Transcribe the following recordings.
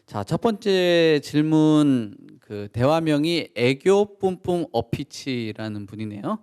자, 첫 번째 질문 대화명이 애교 뿜뿜 어피치라는 분이네요.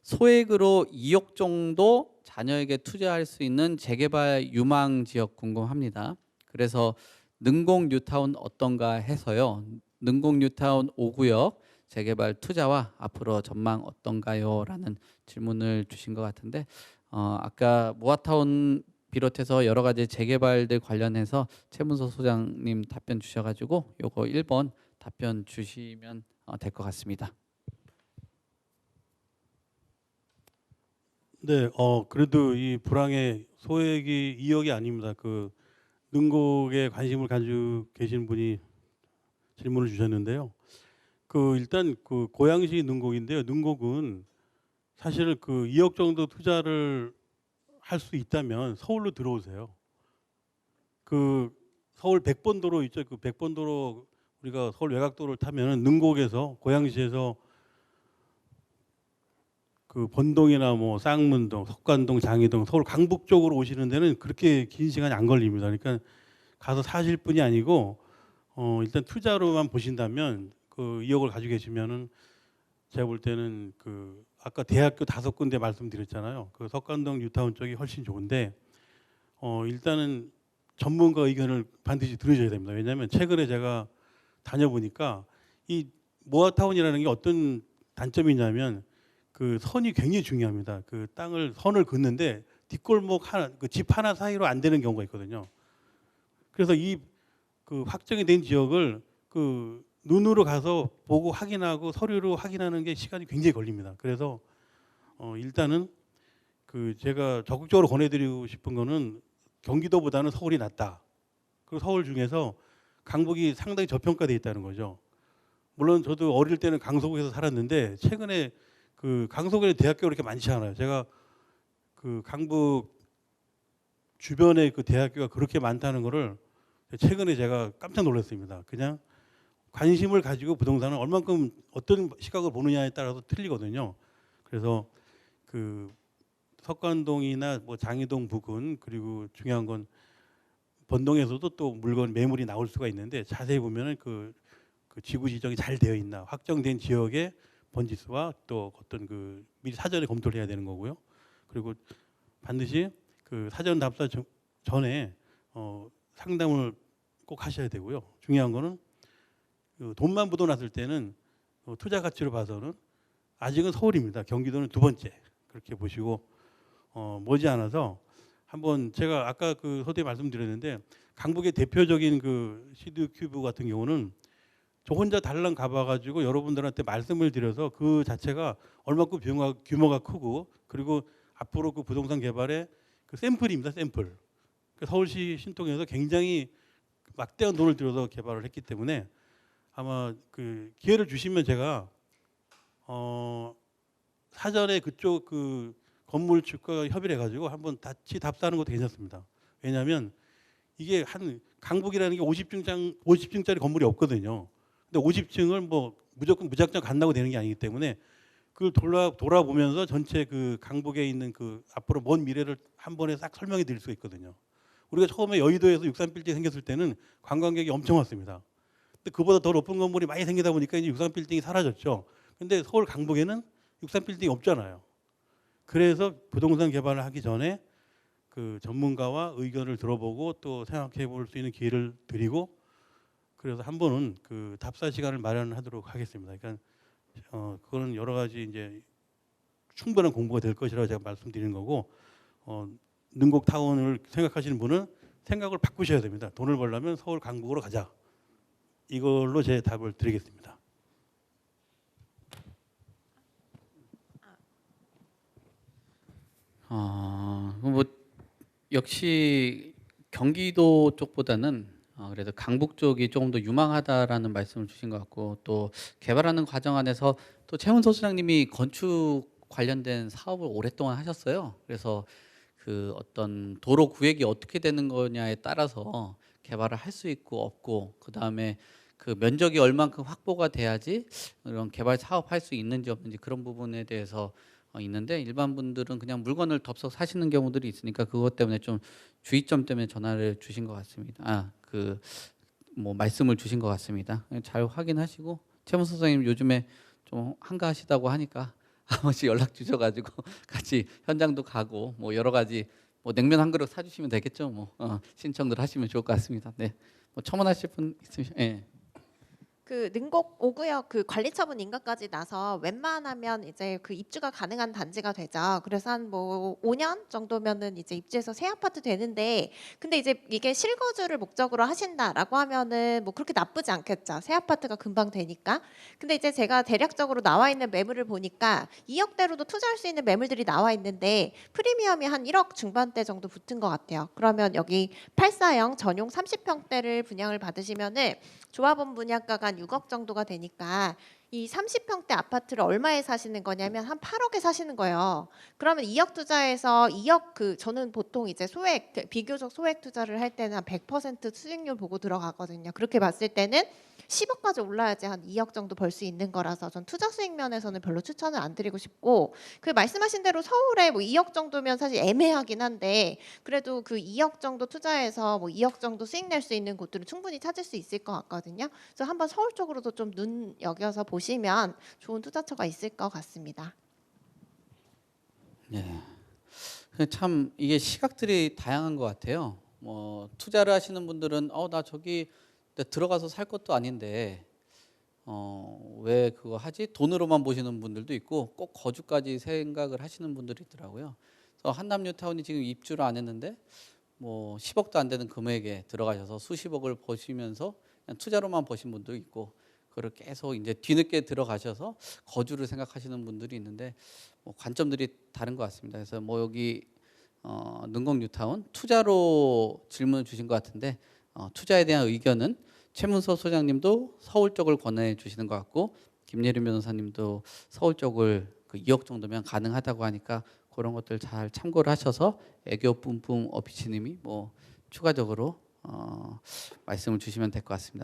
소액으로 2억 정도 자녀에게 투자할 수 있는 재개발 유망 지역 궁금합니다. 그래서 능곡 뉴타운 어떤가 해서요. 능곡 뉴타운 5구역 재개발 투자와 앞으로 전망 어떤가요? 라는 질문을 주신 것 같은데 아까 모아타운 비롯해서 여러 가지 재개발들 관련해서 최문서 소장님 답변 주셔가지고 요거 1번 답변 주시면 될 것 같습니다. 네, 그래도 이 불황의 소액이 2억이 아닙니다. 그 능곡에 관심을 가지고 계신 분이 질문을 주셨는데요. 그 일단 그 고양시 능곡인데요. 능곡은 사실 그 2억 정도 투자를 할 수 있다면 서울로 들어오세요. 그 서울 백번도로 있죠. 그 백번도로 우리가 서울 외곽도로를 타면 능곡에서 고양시에서 그 본동이나 뭐 쌍문동, 석관동, 장이동, 서울 강북 쪽으로 오시는 데는 그렇게 긴 시간이 안 걸립니다. 그러니까 가서 사실 뿐이 아니고 일단 투자로만 보신다면 그 2억을 가지고 계시면은 제가 볼 때는 그 아까 대학교 5군데 말씀드렸잖아요. 그 석관동 뉴타운 쪽이 훨씬 좋은데 일단은 전문가 의견을 반드시 들으셔야 됩니다. 왜냐하면 최근에 제가 다녀보니까 이 모아타운이라는 게 어떤 단점이 있냐면 그 선이 굉장히 중요합니다. 그 땅을 선을 긋는데 뒷골목 하나, 그 집 하나 사이로 안 되는 경우가 있거든요. 그래서 이 그 확정이 된 지역을 그 눈으로 가서 보고 확인하고 서류로 확인하는 게 시간이 굉장히 걸립니다. 그래서 일단은 그 제가 적극적으로 권해드리고 싶은 거는 경기도보다는 서울이 낫다. 그리고 서울 중에서 강북이 상당히 저평가돼 있다는 거죠. 물론 저도 어릴 때는 강서구에서 살았는데 최근에 그 강서구에 대학교가 그렇게 많지 않아요. 제가 그 강북 주변에 그 대학교가 그렇게 많다는 거를 최근에 제가 깜짝 놀랐습니다. 그냥 관심을 가지고 부동산은 얼만큼 어떤 시각을 보느냐에 따라서 틀리거든요. 그래서 그 석관동이나 뭐 장이동 부근 그리고 중요한 건 본동에서도 또 물건 매물이 나올 수가 있는데 자세히 보면은 그 지구 지정이 잘 되어 있나 확정된 지역의 번지수와 또 어떤 그 미리 사전에 검토를 해야 되는 거고요. 그리고 반드시 그 사전 답사 전에 상담을 꼭 하셔야 되고요. 중요한 거는 그 돈만 묻어놨을 때는 투자 가치로 봐서는 아직은 서울입니다. 경기도는 두 번째 그렇게 보시고 머지않아서 한번 제가 아까 그 서두에 말씀드렸는데 강북의 대표적인 그 시드 큐브 같은 경우는 저 혼자 달랑 가봐가지고 여러분들한테 말씀을 드려서 그 자체가 얼마큼 규모가 크고 그리고 앞으로 그 부동산 개발의 그 샘플입니다. 샘플. 그 서울시 신통에서 굉장히 막대한 돈을 들여서 개발을 했기 때문에 아마 그 기회를 주시면 제가 사전에 그쪽 그 건물 측과 협의를 해가지고 한번 같이 답사하는 것도 괜찮습니다. 왜냐하면 이게 한 강북이라는 게 50층짜리 건물이 없거든요. 근데 50층을 뭐 무조건 무작정 간다고 되는 게 아니기 때문에 그걸 돌아보면서 전체 그 강북에 있는 그 앞으로 먼 미래를 한 번에 싹 설명해 드릴 수가 있거든요. 우리가 처음에 여의도에서 63빌딩 생겼을 때는 관광객이 엄청 왔습니다. 근데 그보다 더 높은 건물이 많이 생기다 보니까 이제 63빌딩이 사라졌죠. 근데 서울 강북에는 63빌딩이 없잖아요. 그래서 부동산 개발을 하기 전에 그 전문가와 의견을 들어보고 또 생각해 볼 수 있는 기회를 드리고 그래서 한 번은 그 답사 시간을 마련하도록 하겠습니다. 그러니까 그거는 여러 가지 이제 충분한 공부가 될 것이라고 제가 말씀드리는 거고 능곡 타운을 생각하시는 분은 생각을 바꾸셔야 됩니다. 돈을 벌려면 서울 강북으로 가자. 이걸로 제 답을 드리겠습니다. 뭐 역시 경기도 쪽보다는 그래도 강북 쪽이 조금 더 유망하다라는 말씀을 주신 것 같고 또 개발하는 과정 안에서 또 최문서 소장님이 건축 관련된 사업을 오랫동안 하셨어요. 그래서 그 어떤 도로 구획이 어떻게 되는 거냐에 따라서 개발을 할 수 있고 없고 그 다음에 그 면적이 얼만큼 확보가 돼야지 이런 개발 사업할 수 있는지 없는지 그런 부분에 대해서 있는데 일반 분들은 그냥 물건을 덥석 사시는 경우들이 있으니까 그것 때문에 좀 주의점 때문에 전화를 주신 것 같습니다. 뭐 말씀을 주신 것 같습니다. 잘 확인하시고 최문수 선생님 요즘에 좀 한가하시다고 하니까 한 번씩 연락 주셔가지고 같이 현장도 가고 뭐 여러 가지 뭐 냉면 한 그릇 사주시면 되겠죠. 뭐 신청들 하시면 좋을 것 같습니다. 네, 뭐 첨언하실 분 있으시면 예. 그 능곡 5구역 그 관리처분 인가까지 나서 웬만하면 이제 그 입주가 가능한 단지가 되죠. 그래서 한 뭐 5년 정도면은 이제 입주해서 새 아파트 되는데, 근데 이제 이게 실거주를 목적으로 하신다라고 하면은 뭐 그렇게 나쁘지 않겠죠. 새 아파트가 금방 되니까. 근데 이제 제가 대략적으로 나와 있는 매물을 보니까 2억대로도 투자할 수 있는 매물들이 나와 있는데 프리미엄이 한 1억 중반대 정도 붙은 것 같아요. 그러면 여기 8사형 전용 30평대를 분양을 받으시면은 조합원 분양가가 한 6억 정도가 되니까 이 30평대 아파트를 얼마에 사시는 거냐면 한 8억에 사시는 거예요. 그러면 2억 투자해서 2억 그 저는 보통 이제 소액 비교적 소액 투자를 할 때는 한 100% 수익률 보고 들어가거든요. 그렇게 봤을 때는 10억까지 올라야지 한 2억 정도 벌 수 있는 거라서 전 투자 수익 면에서는 별로 추천을 안 드리고 싶고, 그 말씀하신 대로 서울에 뭐 2억 정도면 사실 애매하긴 한데 그래도 그 2억 정도 투자해서 뭐 2억 정도 수익 낼 수 있는 곳들을 충분히 찾을 수 있을 것 같거든요. 그래서 한번 서울 쪽으로도 좀 눈여겨서 보시면 좋은 투자처가 있을 것 같습니다. 예. 참 이게 시각들이 다양한 것 같아요. 뭐 투자를 하시는 분들은 나 저기 들어가서 살 것도 아닌데 왜 그거 하지? 돈으로만 보시는 분들도 있고 꼭 거주까지 생각을 하시는 분들이 있더라고요. 그래서 한남 뉴타운이 지금 입주를 안 했는데 뭐 10억도 안 되는 금액에 들어가셔서 수십억을 버시면서 그냥 투자로만 버신 분도 있고, 그걸 계속 이제 뒤늦게 들어가셔서 거주를 생각하시는 분들이 있는데 뭐 관점들이 다른 것 같습니다. 그래서 뭐 여기 능곡 뉴타운 투자로 질문을 주신 것 같은데 투자에 대한 의견은 최문서 소장님도 서울 쪽을 권해 주시는 것 같고 김예림 변호사님도 서울 쪽을 그 2억 정도면 가능하다고 하니까 그런 것들 잘 참고를 하셔서 애교 뿜뿜 어피치님이 뭐 추가적으로 말씀을 주시면 될 것 같습니다.